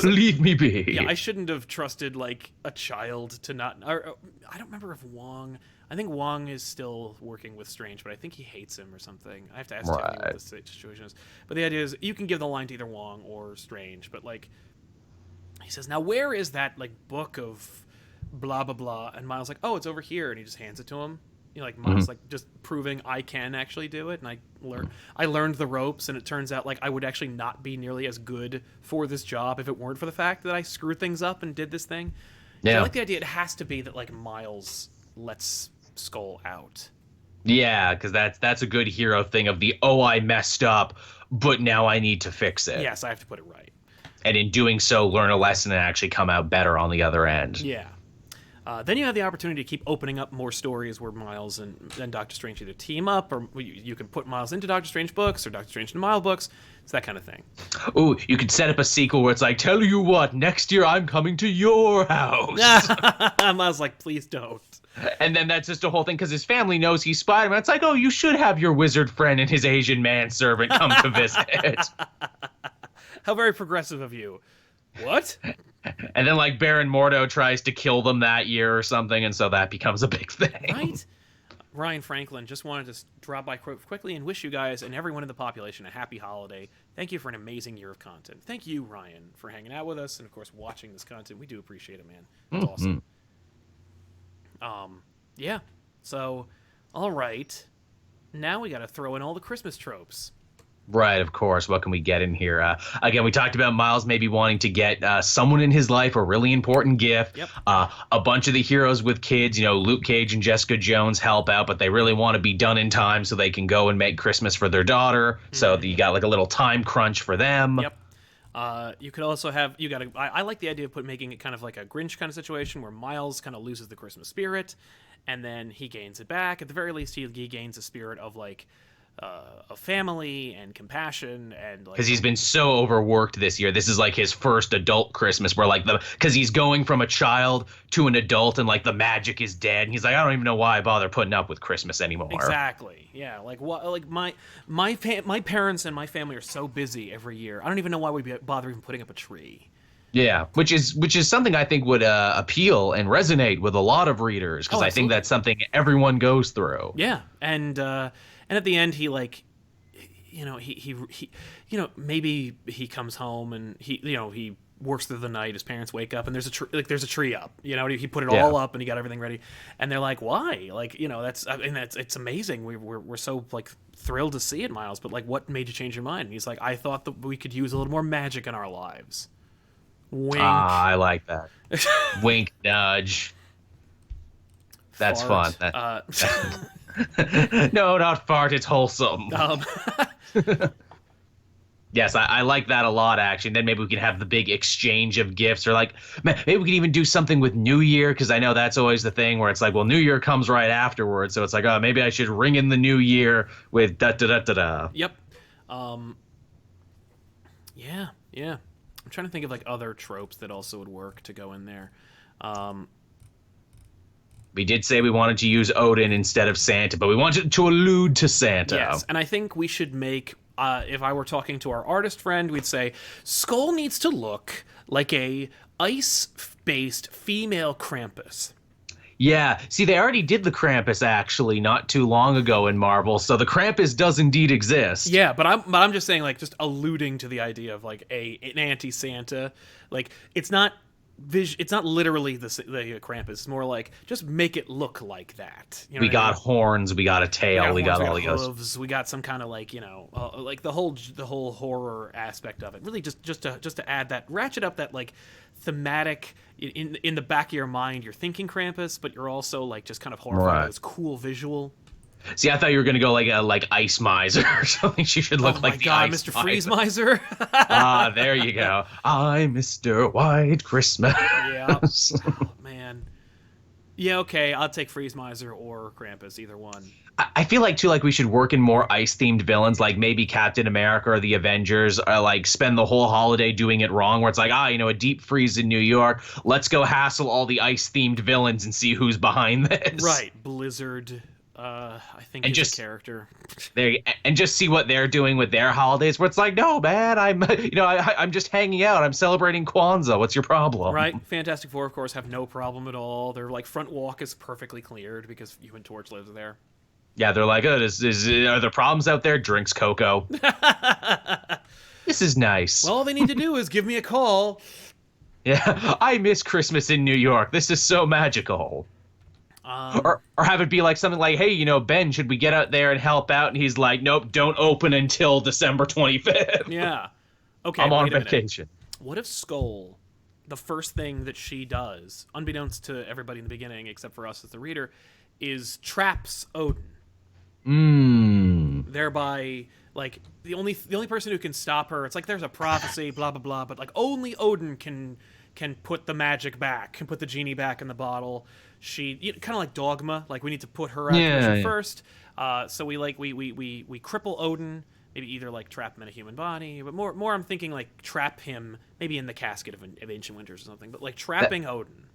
Leave me be. Yeah, I shouldn't have trusted, a child to not... Or, I don't remember if Wong... I think Wong is still working with Strange, but I think he hates him or something. I have to ask Tiffany what the situation is. But the idea is, you can give the line to either Wong or Strange, but, he says, now where is that, book of blah, blah, blah? And Miles like, oh, it's over here, and he just hands it to him. Miles just proving I can actually do it, and I learned the ropes, and it turns out I would actually not be nearly as good for this job if it weren't for the fact that I screwed things up and did this thing. Yeah, so I like the idea. It has to be that Miles lets Skull out. Yeah, because that's a good hero thing of the I messed up, but now I need to fix it. Yes, I have to put it right. And in doing so, learn a lesson and actually come out better on the other end. Yeah. Then you have the opportunity to keep opening up more stories where Miles and Doctor Strange either team up, or you can put Miles into Doctor Strange books or Doctor Strange into Miles books. It's that kind of thing. Ooh, you could set up a sequel where it's like, tell you what, next year I'm coming to your house. Miles like, please don't. And then that's just a whole thing because his family knows he's Spider-Man. It's like, oh, you should have your wizard friend and his Asian manservant come to visit. How very progressive of you. What? And then like Baron Mordo tries to kill them that year or something, and so that becomes a big thing. Right? Ryan Franklin just wanted to drop by quickly and wish you guys and everyone in the population a happy holiday. Thank you for an amazing year of content. Thank you, Ryan, for hanging out with us and, of course, watching this content. We do appreciate it, man. It's awesome. Yeah. So, all right. Now we got to throw in all the Christmas tropes. Right, of course. What can we get in here? Again, we talked about Miles maybe wanting to get someone in his life a really important gift. Yep. A bunch of the heroes with kids, Luke Cage and Jessica Jones help out, but they really want to be done in time so they can go and make Christmas for their daughter. So you got like a little time crunch for them. Yep. You could also have I like the idea of making it kind of like a Grinch kind of situation where Miles kind of loses the Christmas spirit, and then he gains it back. At the very least, he gains a spirit of like of family and compassion, and like, because he's been so overworked this year. This is like his first adult Christmas where like because he's going from a child to an adult, and like the magic is dead, and he's like, I don't even know why I bother putting up with Christmas anymore. Exactly. Yeah. Like what? Like my parents and my family are so busy every year. I don't even know why we'd bother even putting up a tree. Yeah, which is something I think would appeal and resonate with a lot of readers, because I think that's something everyone goes through. Yeah, and at the end he like, maybe he comes home and he works through the night. His parents wake up and there's a tree up. He put it all up and he got everything ready, and they're like, why? Like, it's amazing. We're so like thrilled to see it, Miles. But like, what made you change your mind? And he's like, I thought that we could use a little more magic in our lives. Wink. I like that. Wink, nudge. That's Fart. Fun. No, not fart. It's wholesome. Yes, I like that a lot, actually. And then maybe we could have the big exchange of gifts, or like maybe we could even do something with New Year, because I know that's always the thing where it's like, well, New Year comes right afterwards, so it's like, oh, maybe I should ring in the New Year with da da da da da. Yep. Yeah. I'm trying to think of like other tropes that also would work to go in there. We did say we wanted to use Odin instead of Santa, but we wanted to allude to Santa. Yes, and I think we should make, if I were talking to our artist friend, we'd say, Skull needs to look like a ice-based female Krampus. Yeah, see, they already did the Krampus, actually, not too long ago in Marvel, so the Krampus does indeed exist. Yeah, but I'm just saying, like, just alluding to the idea of, like, an anti-Santa. Like, it's not literally the Krampus. It's more like, just make it look like that. We got horns, we got a tail, we got all the hooves, we got some kind of like, like the whole horror aspect of it. Really, just to add that, ratchet up that like thematic in the back of your mind. You're thinking Krampus, but you're also like just kind of horrified by this cool visual. See, I thought you were gonna go like Ice Miser or something. She should look like the Ice Mr. Freeze Miser. There you go. I'm Mr. White Christmas. Yeah. Oh, man. Yeah, okay. I'll take Freeze Miser or Krampus, either one. I feel like too, like we should work in more ice-themed villains, like maybe Captain America or the Avengers, like spend the whole holiday doing it wrong, where it's like, a deep freeze in New York. Let's go hassle all the ice-themed villains and see who's behind this. Right, Blizzard. I think and just a character there, and just see what they're doing with their holidays. Where it's like, no, man, I'm just hanging out. I'm celebrating Kwanzaa. What's your problem? Right. Fantastic Four, of course, have no problem at all. Their like front walk is perfectly cleared because Human Torch lives there. Yeah, they're like, are there problems out there? Drinks cocoa. This is nice. Well, all they need to do is give me a call. Yeah, I miss Christmas in New York. This is so magical. Or have it be like something like, hey, Ben, should we get out there and help out? And he's like, nope, don't open until December 25th. Yeah. Okay, I'm on vacation. What if Skull, the first thing that she does, unbeknownst to everybody in the beginning, except for us as the reader, is traps Odin? Thereby, like, the only person who can stop her, it's like there's a prophecy, blah, blah, blah, but, like, only Odin can put the magic back, can put the genie back in the bottle. She kind of like Dogma, like we need to put her out of commission first. So we cripple Odin, maybe either like trap him in a human body, but more I'm thinking like trap him maybe in the casket of Ancient Winters or something, but like trapping Odin.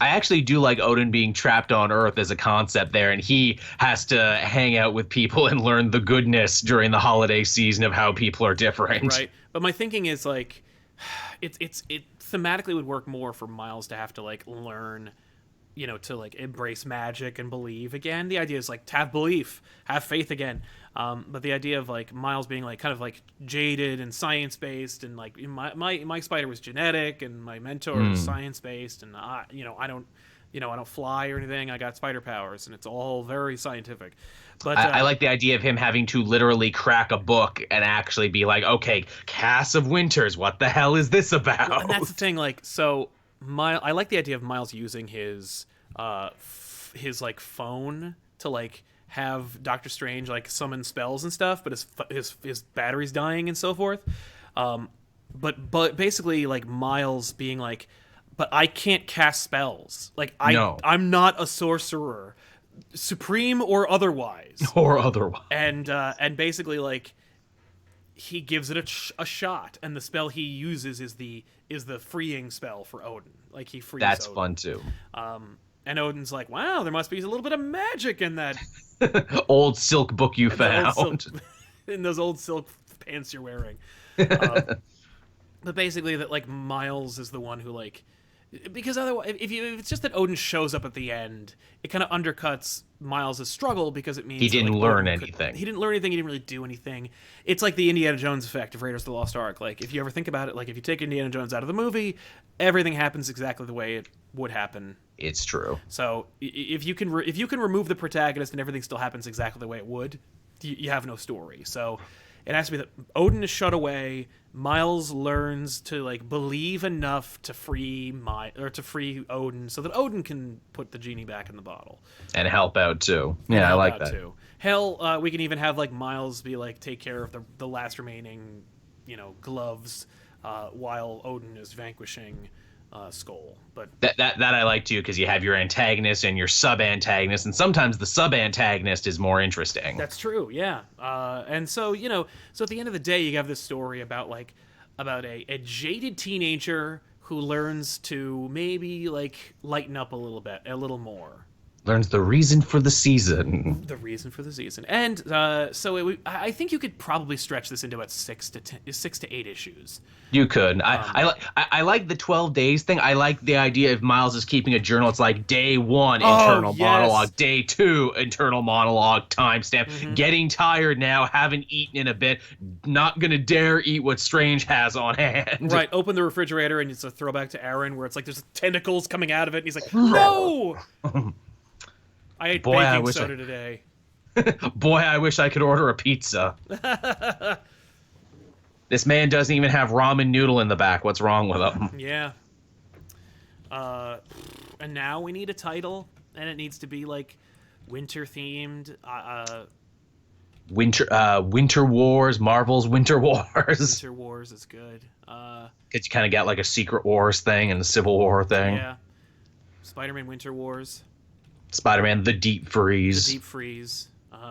I actually do like Odin being trapped on Earth as a concept there, and he has to hang out with people and learn the goodness during the holiday season of how people are different. Right. But my thinking is like, it thematically would work more for Miles to have to like learn, to like embrace magic and believe again. The idea is like to have belief, have faith again. But the idea of like Miles being like kind of like jaded and science based, and like my spider was genetic, and my mentor was science based, and I don't fly or anything. I got spider powers, and it's all very scientific. But I like the idea of him having to literally crack a book and actually be like, okay, Cass of Winters, what the hell is this about? well, and that's the thing. Like, so I like the idea of Miles using his his like phone to like have Doctor Strange like summon spells and stuff, but his battery's dying and so forth. But basically like Miles being like, but I can't cast spells. Like I'm not a sorcerer, supreme or otherwise. Or otherwise. And basically like he gives it a shot, and the spell he uses is the freeing spell for Odin. Like he frees That's Odin. fun too. And Odin's like, wow, there must be a little bit of magic in that old silk book you found. In those old silk pants you're wearing. But basically that like Miles is the one who like, because otherwise if it's just that Odin shows up at the end, it kind of undercuts Miles' struggle, because it means he didn't like, learn anything. He didn't learn anything. He didn't really do anything. It's like the Indiana Jones effect of Raiders of the Lost Ark. Like if you ever think about it, like if you take Indiana Jones out of the movie, everything happens exactly the way it would happen. It's true. So if you can remove the protagonist and everything still happens exactly the way it would, you have no story. So it has to be that Odin is shut away. Miles learns to like believe enough to free Odin, so that Odin can put the genie back in the bottle and help out too. Yeah, I like that too. Hell, we can even have like Miles be like take care of the last remaining, gloves, while Odin is vanquishing Skull. But that I like too, because you have your antagonist and your sub-antagonist, and sometimes the sub-antagonist is more interesting. That's true, yeah. And so so at the end of the day, you have this story about a jaded teenager who learns to maybe like lighten up a little more. Learns the reason for the season. And so I think you could probably stretch this into about 6 to 8 issues. You could. I like the 12 days thing. I like the idea if Miles is keeping a journal. It's like day 1 internal monologue, day 2 internal monologue, timestamp. Getting tired now, haven't eaten in a bit, not gonna dare eat what Strange has on hand. Right. Open the refrigerator and it's a throwback to Aaron, where it's like there's tentacles coming out of it, and he's like, no. I ate baking soda today. Boy, I wish I could order a pizza. This man doesn't even have ramen noodle in the back. What's wrong with him? Yeah. And now we need a title, and it needs to be like winter themed. Winter Wars, Marvel's Winter Wars. Winter Wars is good. Cause you kind of got like a Secret Wars thing and a Civil War thing. Yeah. Spider-Man Winter Wars. Spider-Man The Deep Freeze. The Deep Freeze.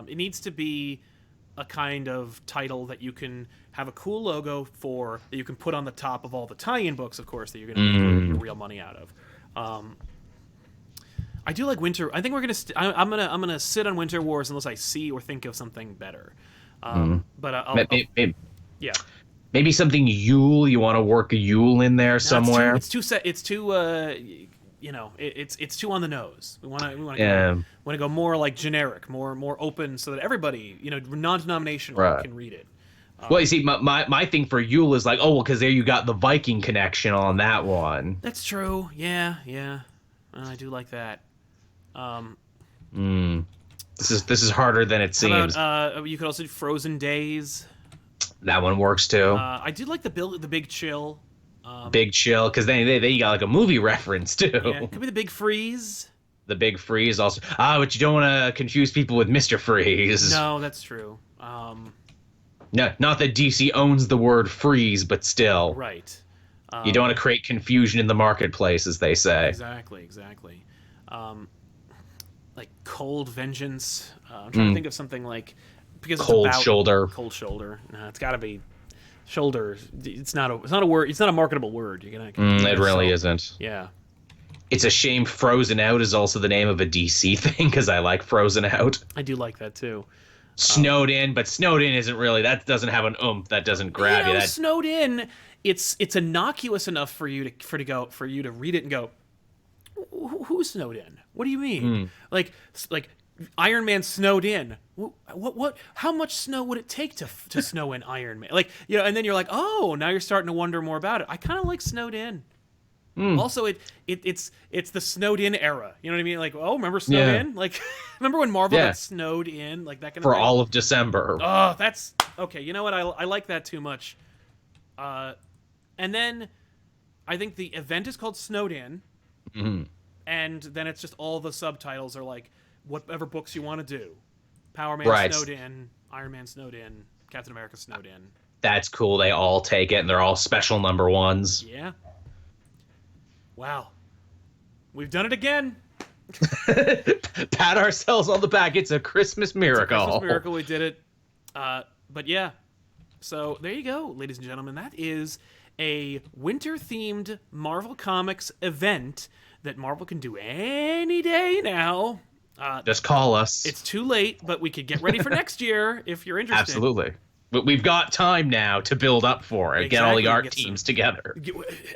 It needs to be a kind of title that you can have a cool logo for, that you can put on the top of all the tie-in books, of course, that you're going to make your real money out of. I do like Winter. I think we're I'm gonna sit on Winter Wars unless I see or think of something better. But yeah. Maybe something Yule. You want to work a Yule in there somewhere. It's too it's too on the nose. We want to go more like generic, more open, so that everybody, non-denominational, can read it. Well, you see, my thing for Yule is like, because there you got the Viking connection on that one. That's true. Yeah. I do like that. This is harder than it seems. You could also do Frozen Days. That one works too. I did like the Big Chill. Big Chill, because they got like a movie reference too. Yeah, it could be the Big Freeze. The Big Freeze also. But you don't want to confuse people with Mr. Freeze. No, that's true. No, not that DC owns the word freeze, but still. Right. You don't want to create confusion in the marketplace, as they say. Exactly. Like Cold Vengeance. I'm trying to think of something like, because Cold Shoulder. Cold Shoulder. No, it's got to be shoulder. It's not a word. It's not a marketable word. You're gonna. It really isn't. Yeah. It's a shame Frozen Out is also the name of a DC thing because I like Frozen Out. I do like that too. Snowed In, but Snowed In isn't really, that doesn't have an oomph, that doesn't grab you. That Snowed In, it's innocuous enough for you to read it and go, who's snowed in? What do you mean? Like Iron Man snowed in. What? How much snow would it take to snow in Iron Man? Like, and then you're like, oh, now you're starting to wonder more about it. I kind of like snowed in. Also, it's the snowed in era. You know what I mean? Like, oh, remember snowed in? Like, remember when Marvel got snowed in? Like that kind of for thing? all of December. Oh, that's okay. You know what? I like that too much. And then I think the event is called Snowed In, and then it's just all the subtitles are like whatever books you want to do. Power Man snowed in, Iron Man snowed in, Captain America snowed in. That's cool. They all take it, and they're all special number ones. Yeah. Wow. We've done it again. Pat ourselves on the back. It's a Christmas miracle. It's a Christmas miracle. We did it. But yeah. So there you go, ladies and gentlemen. That is a winter-themed Marvel Comics event that Marvel can do any day now. Just call us. It's too late, but we could get ready for next year if you're interested. Absolutely. But we've got time now to build up for it. Get all the art teams together.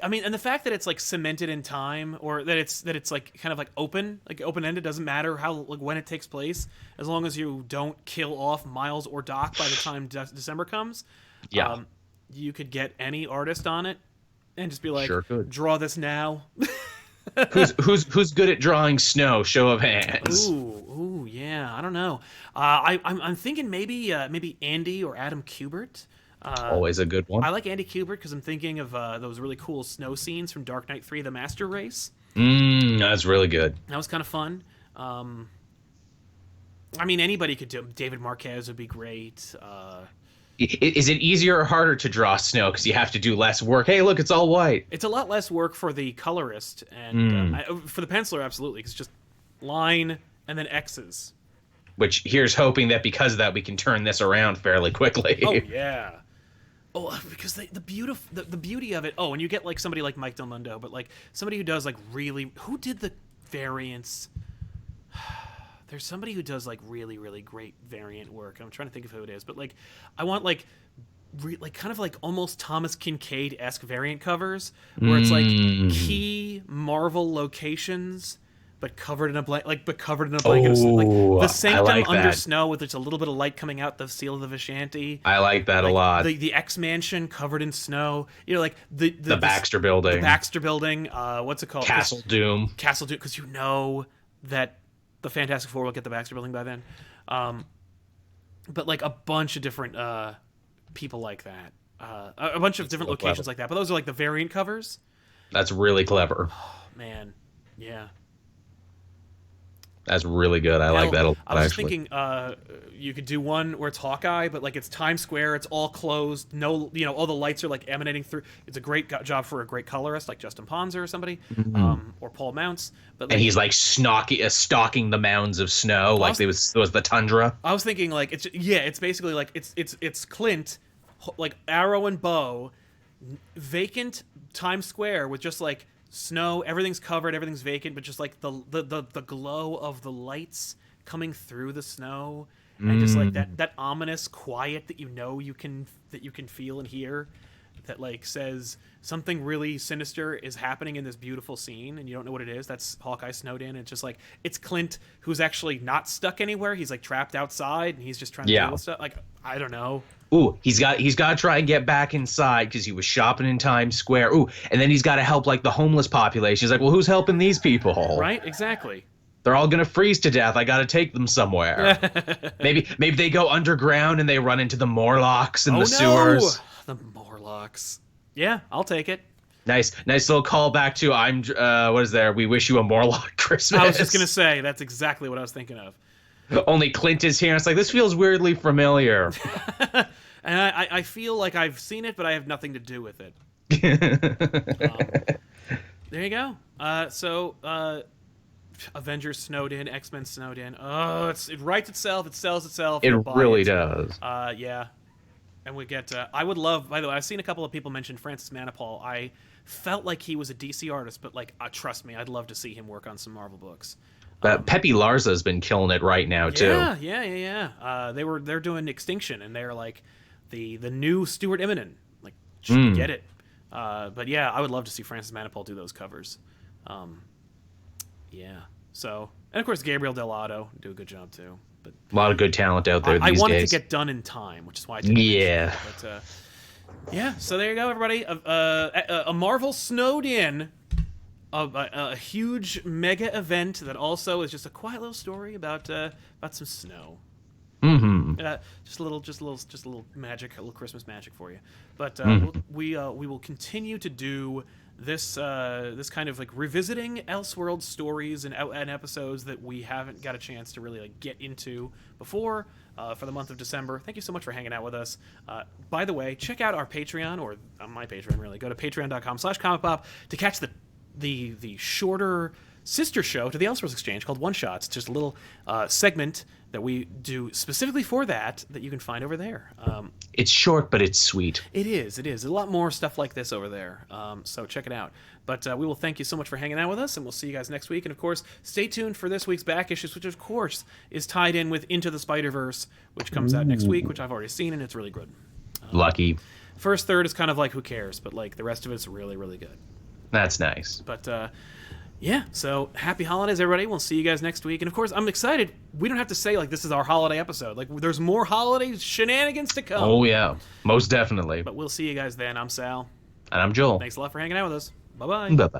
I mean, and the fact that it's like cemented in time, or that it's like kind of like open-ended, doesn't matter how when it takes place, as long as you don't kill off Miles or Doc by the time December comes. Yeah. You could get any artist on it and just be like, sure could. Draw this now. who's good at drawing snow? Show of hands. Ooh, yeah. I don't know. I'm thinking maybe Andy or Adam Kubert. Always a good one. I like Andy Kubert because I'm thinking of those really cool snow scenes from Dark Knight 3: The Master Race. That's really good. That was kind of fun. I mean, anybody could do. David Marquez would be great. Is it easier or harder to draw snow because you have to do less work? Hey, look, it's all white. It's a lot less work for the colorist, and for the penciler, absolutely. It's just line and then X's. Which here's hoping that because of that we can turn this around fairly quickly. Oh yeah. Oh, because the beauty of it. Oh, and you get like somebody like Mike Del Mundo, but like somebody who does like really. Who did the variants? There's somebody who does like really, really great variant work. I'm trying to think of who it is, but like, I want like kind of like almost Thomas Kincaid-esque variant covers where it's like key Marvel locations, but covered in a blanket of like the Sanctum under snow with just a little bit of light coming out the seal of the Vishanti. I like that a lot. The X Mansion covered in snow. You know, like the Baxter Building. The Baxter Building. What's it called? Castle Doom. Castle Doom, because you know that the Fantastic Four will get the Baxter Building by then. But like a bunch of different people like that. A bunch of different locations like that. But those are like the variant covers. That's really clever. Oh, man. Yeah. That's really good. I like that a lot. I was just thinking you could do one where it's Hawkeye, but like it's Times Square, it's all closed, no, all the lights are like emanating through. It's a great job for a great colorist like Justin Ponzer or somebody, or Paul Mounts. But like, and he's like stalking the mounds of snow, like it was the tundra. I was thinking like it's basically like it's Clint, like arrow and bow, vacant Times Square with just like snow, everything's covered, everything's vacant, but just like the glow of the lights coming through the snow, and just like that ominous quiet that you can feel and hear, that like says something really sinister is happening in this beautiful scene, and you don't know what it is. That's Hawkeye snowed in. It's just like it's Clint who's actually not stuck anywhere. He's like trapped outside, and he's just trying to deal with stuff. Like I don't know. Ooh, he's got to try and get back inside because he was shopping in Times Square. Ooh, and then he's got to help like the homeless population. He's like, well, who's helping these people? Right, exactly. They're all gonna freeze to death. I got to take them somewhere. maybe they go underground and they run into the Morlocks in the sewers. The Morlocks. Yeah, I'll take it. Nice little callback to what is there? We wish you a Morlock Christmas. I was just gonna say that's exactly what I was thinking of. Only Clint is here. And it's like this feels weirdly familiar. And I feel like I've seen it, but I have nothing to do with it. There you go. So Avengers snowed in, X-Men snowed in. Oh, it writes itself. It sells itself. It really does. Yeah. And we get. I would love. By the way, I've seen a couple of people mention Francis Manapul. I felt like he was a DC artist, but like, trust me, I'd love to see him work on some Marvel books. Pepe Larza's been killing it right now too. Yeah. They're doing Extinction, and they're like the new Stuart Immonen. Like, should get it. But yeah, I would love to see Francis Manapul do those covers. Yeah. So, and of course Gabriel Dell'Otto do a good job too. But a lot of good talent out there I these wanted days. to get done in time, which is why I didn't. Yeah. But yeah. So there you go, everybody. A Marvel snowed in. A huge mega event that also is just a quiet little story about some snow. Just a little magic, a little Christmas magic for you. But we will continue to do this kind of like revisiting Elseworld stories and episodes that we haven't got a chance to really like get into before for the month of December. Thank you so much for hanging out with us. By the way, check out our Patreon, or my Patreon really. Go to patreon.com/ComicPOP to catch the shorter sister show to the Elseworlds Exchange called One Shots. It's just a little segment that we do specifically for that you can find over there. It's short, but it's sweet. It is. There's a lot more stuff like this over there. So check it out. But we will thank you so much for hanging out with us, and we'll see you guys next week. And of course, stay tuned for this week's back issues, which of course is tied in with Into the Spider-Verse, which comes out next week, which I've already seen, and it's really good. Lucky. First third is kind of like who cares, but like the rest of it's really, really good. That's nice. But yeah, so happy holidays, everybody. We'll see you guys next week. And of course, I'm excited. We don't have to say like this is our holiday episode. Like there's more holiday shenanigans to come. Oh yeah, most definitely. But we'll see you guys then. I'm Sal. And I'm Joel. Thanks a lot for hanging out with us. Bye-bye. Bye-bye.